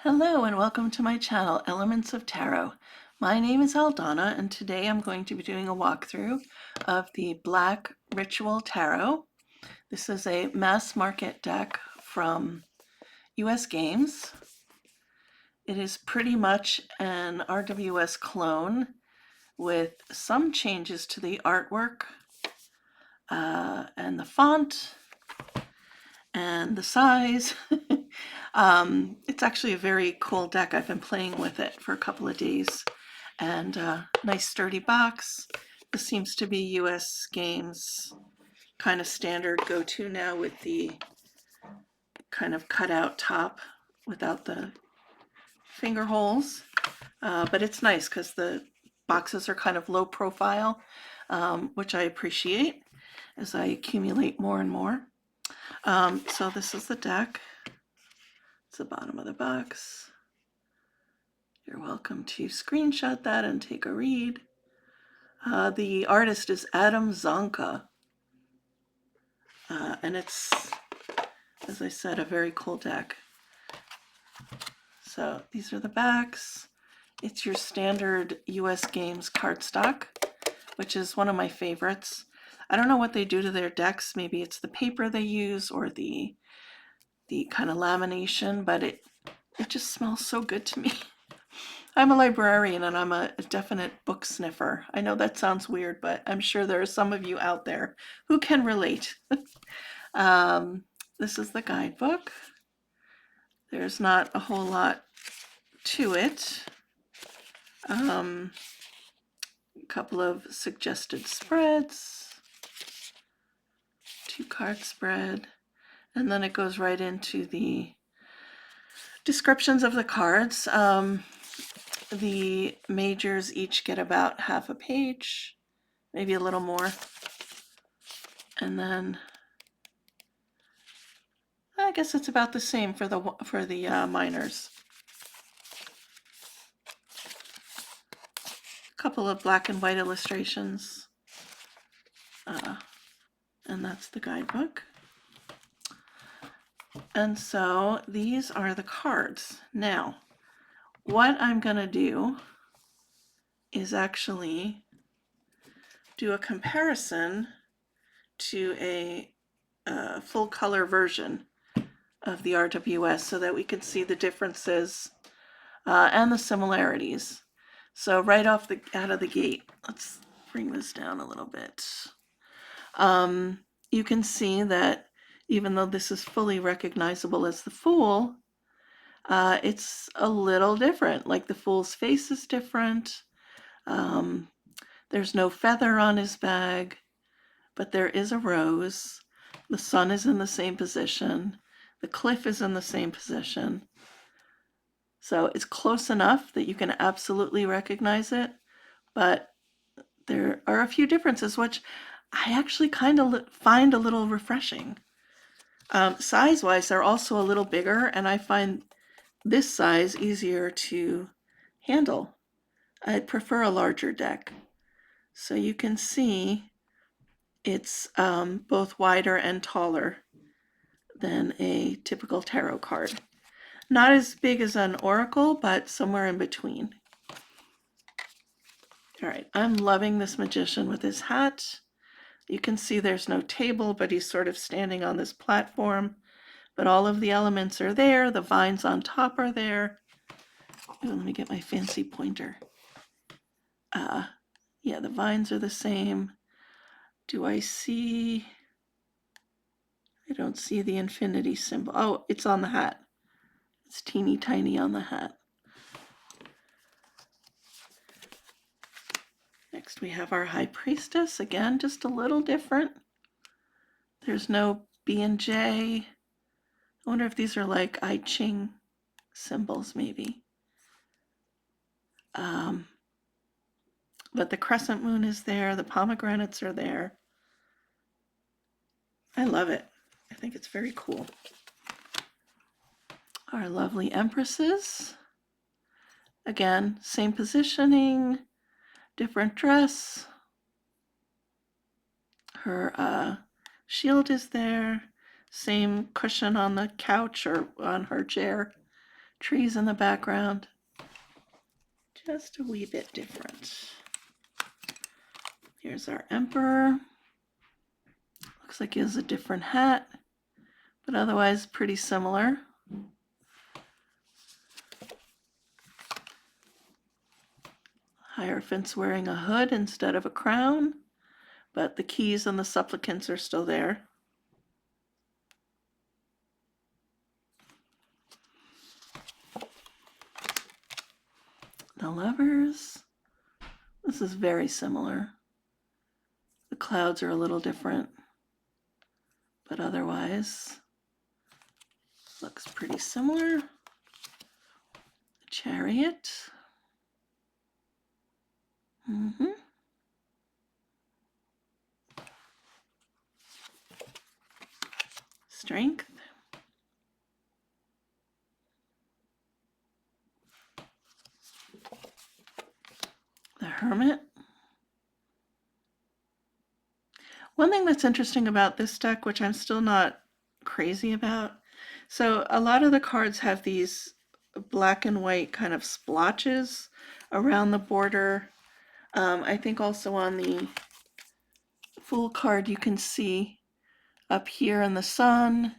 Hello and welcome to my channel, Elements of Tarot. My name is Aldana and today I'm going to be doing a walkthrough of the Black Ritual Tarot. This is a mass market deck from US Games. It is pretty much an RWS clone with some changes to the artwork and the font and the size. It's actually a very cool deck. I've been playing with it for a couple of days, and nice sturdy box. This seems to be US Games kind of standard go-to now with the kind of cutout top without the finger holes, but it's nice because the boxes are kind of low profile, which I appreciate as I accumulate more and more. So this is the deck. It's the bottom of the box. You're welcome to screenshot that and take a read. The artist is Adam Zonca. And it's, as I said, a very cool deck. So these are the backs. It's your standard US Games cardstock, which is one of my favorites. I don't know what they do to their decks. Maybe it's the paper they use or the kind of lamination, but it just smells so good to me. I'm a librarian and I'm a definite book sniffer. I know that sounds weird, but I'm sure there are some of you out there who can relate. This is the guidebook. There's not a whole lot to it. A couple of suggested spreads, 2-card spread, and then it goes right into the descriptions of the cards. The majors each get about half a page, maybe a little more. And then I guess it's about the same for the minors. A couple of black and white illustrations. And that's the guidebook. And so these are the cards. Now, what I'm going to do is actually do a comparison to a full color version of the RWS so that we can see the differences and the similarities. So right off out of the gate, let's bring this down a little bit. You can see that even though this is fully recognizable as the Fool, it's a little different. Like the Fool's face is different. There's no feather on his bag, but there is a rose. The sun is in the same position. The cliff is in the same position. So it's close enough that you can absolutely recognize it, but there are a few differences, which I actually kind of find a little refreshing. Size-wise, they're also a little bigger, and I find this size easier to handle. I'd prefer a larger deck. So you can see it's both wider and taller than a typical tarot card. Not as big as an oracle, but somewhere in between. All right, I'm loving this magician with his hat. You can see there's no table, but he's sort of standing on this platform. But all of the elements are there. The vines on top are there. Oh, let me get my fancy pointer. Yeah, the vines are the same. Do I see? I don't see the infinity symbol. Oh, it's on the hat. It's teeny tiny on the hat. Next we have our High Priestess. Again, just a little different. There's no B and J. I wonder if these are like I Ching symbols, maybe. But the crescent moon is there. The pomegranates are there. I love it. I think it's very cool. Our lovely empresses. Again, same positioning, different dress. Her shield is there. Same cushion on the couch or on her chair. Trees in the background. Just a wee bit different. Here's our emperor. Looks like he has a different hat, but otherwise pretty similar. Hierophant's wearing a hood instead of a crown, but the keys and the supplicants are still there. The lovers. This is very similar. The clouds are a little different, but otherwise looks pretty similar. The chariot. Strength. The hermit. One thing that's interesting about this deck, which I'm still not crazy about, so a lot of the cards have these black and white kind of splotches around the border. I think also on the full card you can see up here in the sun.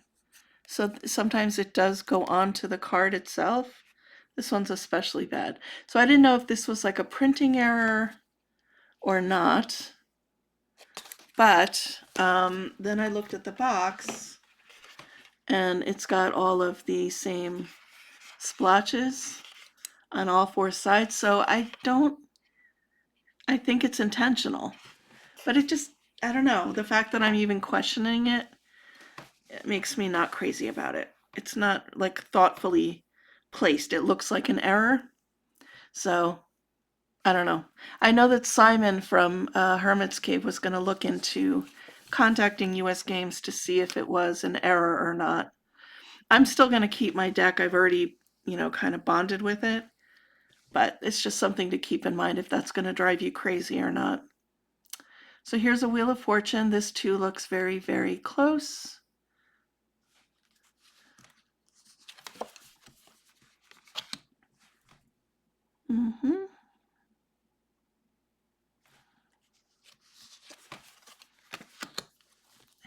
So sometimes it does go onto the card itself. This one's especially bad. So I didn't know if this was like a printing error or not. But then I looked at the box and it's got all of the same splotches on all four sides. So I think it's intentional. But it just, I don't know, the fact that I'm even questioning it, it makes me not crazy about it. It's not like thoughtfully placed. It looks like an error. So I don't know. I know that Simon from Hermit's Cave was going to look into contacting US Games to see if it was an error or not. I'm still going to keep my deck. I've already, kind of bonded with it. But it's just something to keep in mind if that's going to drive you crazy or not. So here's a Wheel of Fortune. This too looks very, very close.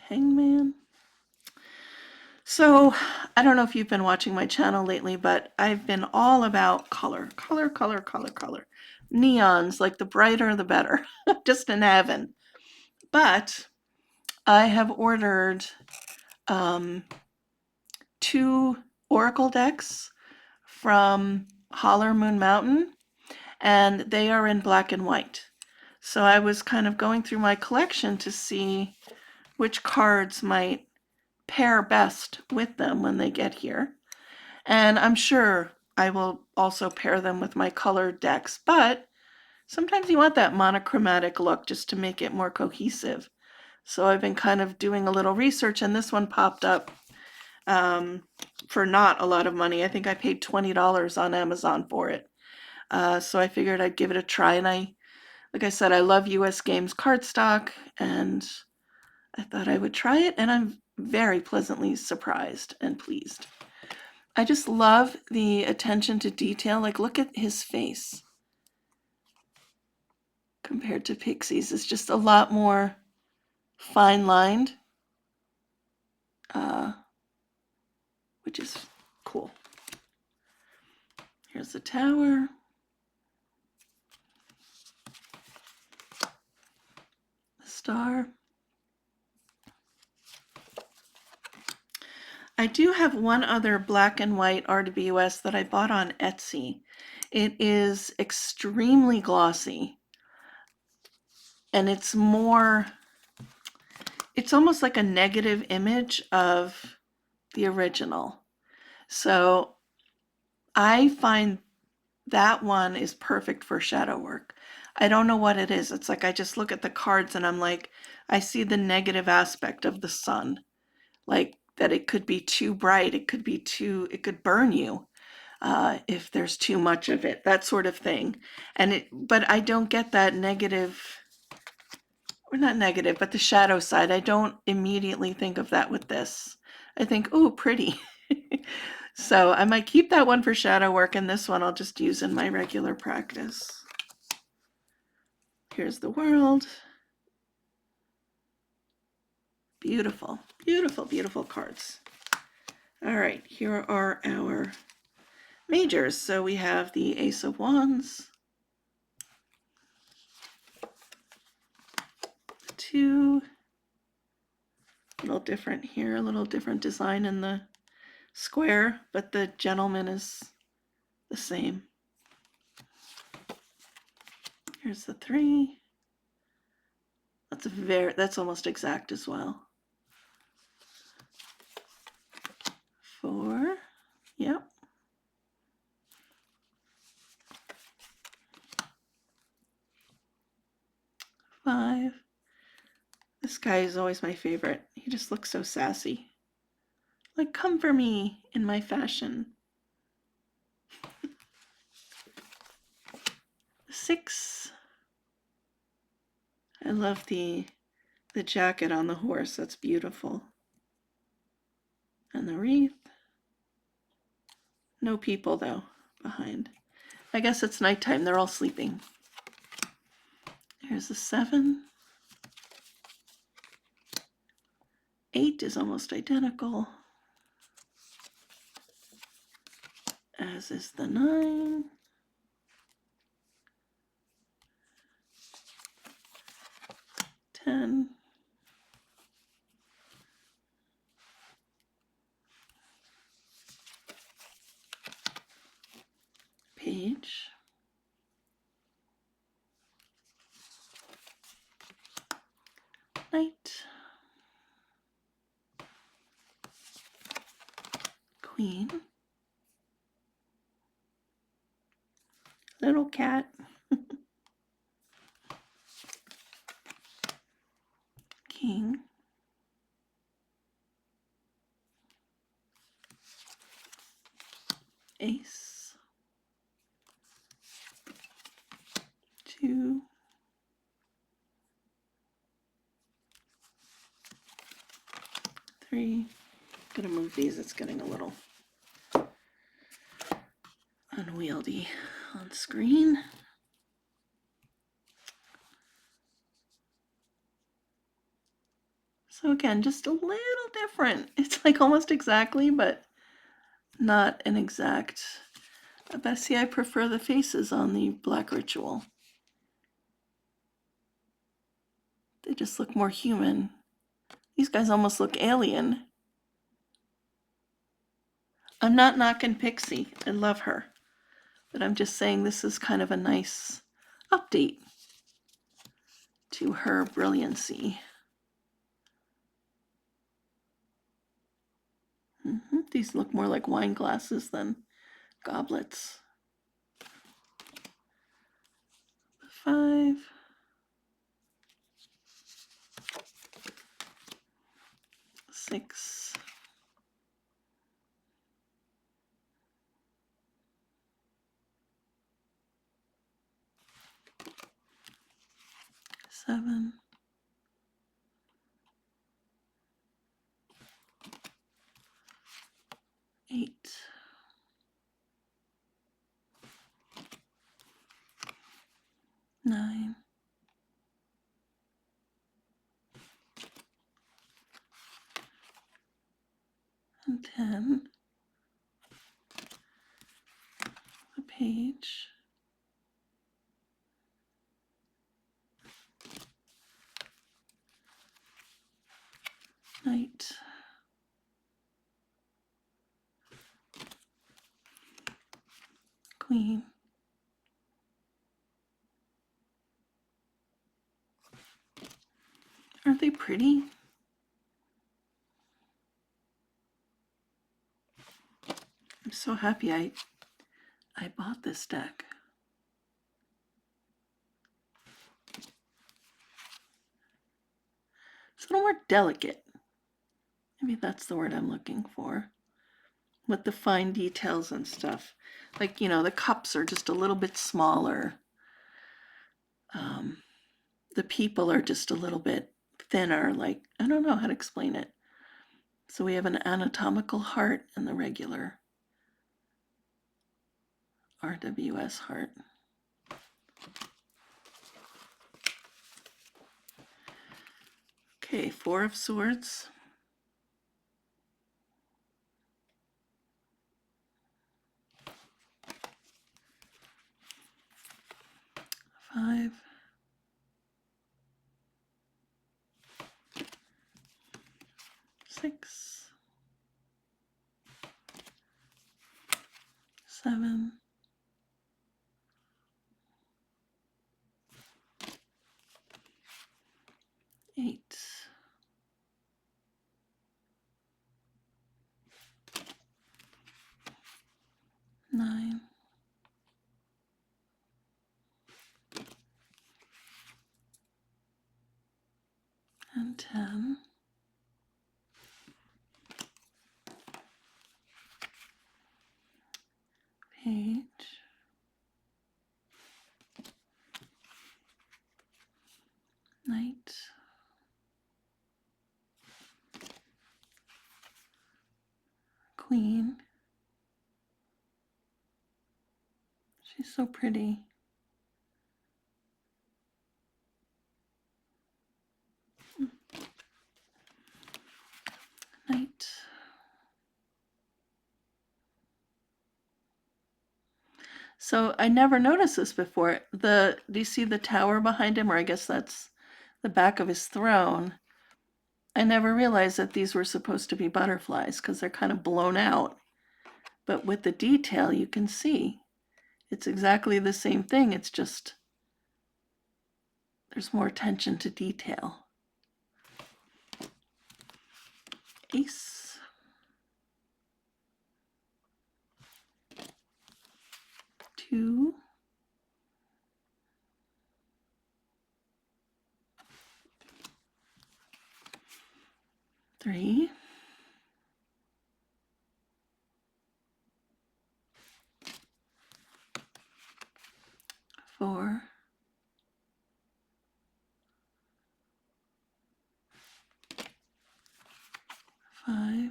Hangman. So I don't know if you've been watching my channel lately, but I've been all about color. Neons, like the brighter the better. Just in heaven. But I have ordered 2 Oracle decks from Holler Moon Mountain, and they are in black and white. So I was kind of going through my collection to see which cards might pair best with them when they get here. And I'm sure I will also pair them with my colored decks, but sometimes you want that monochromatic look just to make it more cohesive. So I've been kind of doing a little research, and this one popped up for not a lot of money. I think I paid $20 on Amazon for it. So I figured I'd give it a try. And like I said, I love US Games cardstock, and I thought I would try it, and I'm very pleasantly surprised and pleased. I just love the attention to detail. Like, look at his face compared to Pixie's. It's just a lot more fine-lined, which is cool. Here's the tower. The star. I do have one other black and white RWS that I bought on Etsy. It is extremely glossy, and it's almost like a negative image of the original. So I find that one is perfect for shadow work. I don't know what it is. It's like I just look at the cards and I'm like, I see the negative aspect of the sun. Like that it could be too bright, it could burn you if there's too much of it, that sort of thing. But I don't get that negative, or not negative, but the shadow side. I don't immediately think of that with this. I think, oh, pretty. So I might keep that one for shadow work, and this one I'll just use in my regular practice. Here's the world. Beautiful, beautiful, beautiful cards. All right, here are our majors. So we have the Ace of Wands, 2, a little different here, a little different design in the square, but the gentleman is the same. Here's the 3. That's almost exact as well. 4, yep. 5. This guy is always my favorite. He just looks so sassy. Like, come for me in my fashion. 6. I love the jacket on the horse. That's beautiful. And the wreath. No people, though, behind. I guess it's nighttime. They're all sleeping. Here's the 7. 8 is almost identical, as is the 9. 10. 'Page. Knight. Queen. Little cat. King. Ace. 2. 3. Gonna move these. It's getting a little unwieldy on screen. So again, just a little different. It's like almost exactly, but not an exact. But see, I prefer the faces on the Black Ritual. They just look more human. These guys almost look alien. I'm not knocking Pixie. I love her. But I'm just saying this is kind of a nice update to her brilliancy. These look more like wine glasses than goblets. 5. 6. 7. 8. 9. 10. A page. Knight. Queen. Aren't they pretty? I'm so happy I bought this deck. It's a little more delicate. Maybe that's the word I'm looking for. With the fine details and stuff. Like, you know, the cups are just a little bit smaller. The people are just a little bit thinner. Like, I don't know how to explain it. So we have an anatomical heart and the regular RWS heart. Okay, 4 of Swords. 5. 6. 7. 8. 9. And 10. Page. Knight. Queen. She's so pretty. Knight. So I never noticed this before. Do you see the tower behind him? Or I guess that's the back of his throne. I never realized that these were supposed to be butterflies because they're kind of blown out. But with the detail, you can see it's exactly the same thing. It's just there's more attention to detail. Ace. 2. 3. 4. 5.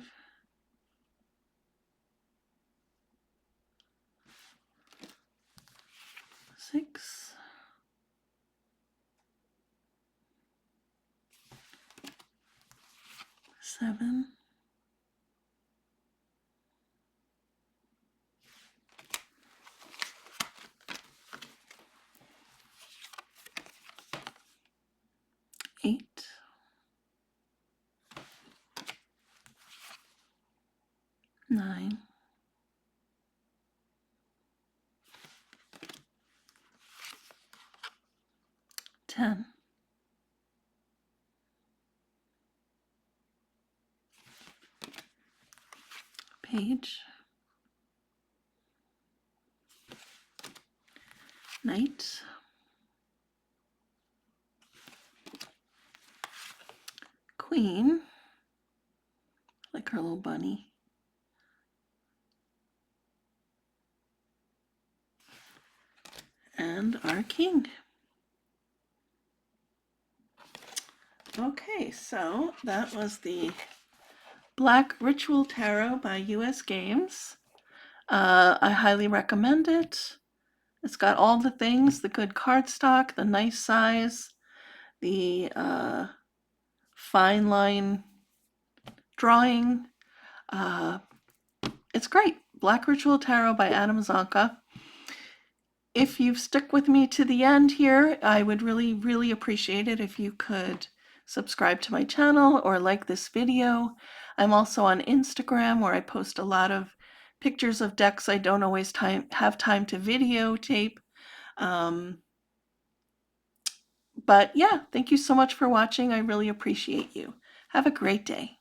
6. 7. 8. 9. 10. Page. Knight. Queen. Like her little bunny. And our king. Okay, so that was the Black Ritual Tarot by US Games. I highly recommend it. It's got all the things, the good cardstock, the nice size, the fine line drawing. It's great. Black Ritual Tarot by Adam Zonca. If you've stuck with me to the end here, I would really, really appreciate it if you could subscribe to my channel or like this video. I'm also on Instagram where I post a lot of pictures of decks I don't always have time to videotape. But yeah, thank you so much for watching. I really appreciate you. Have a great day.